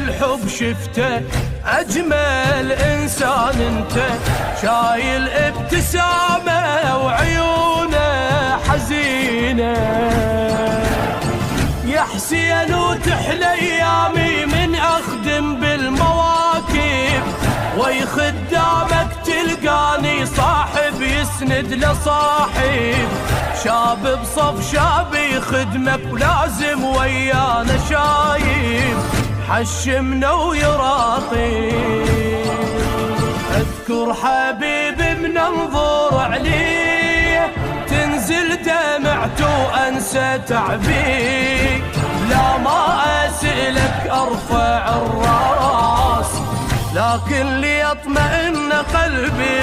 الحب شفته أجمل إنسان انت، شايل ابتسامة وعيونه حزينة. يا حسين وتحلى أيامي من أخدم بالمواكب، وي خدامك تلقاني صاحب يسند لصاحب، شاب بصف شاب يخدمك ولازم ويانا شايب، حشمنا ويراقي. اذكر حبيبي بننظر عليه تنزل دمعت وانسى تعبي، لا ما اسألك ارفع الراس لكن ليطمئن قلبي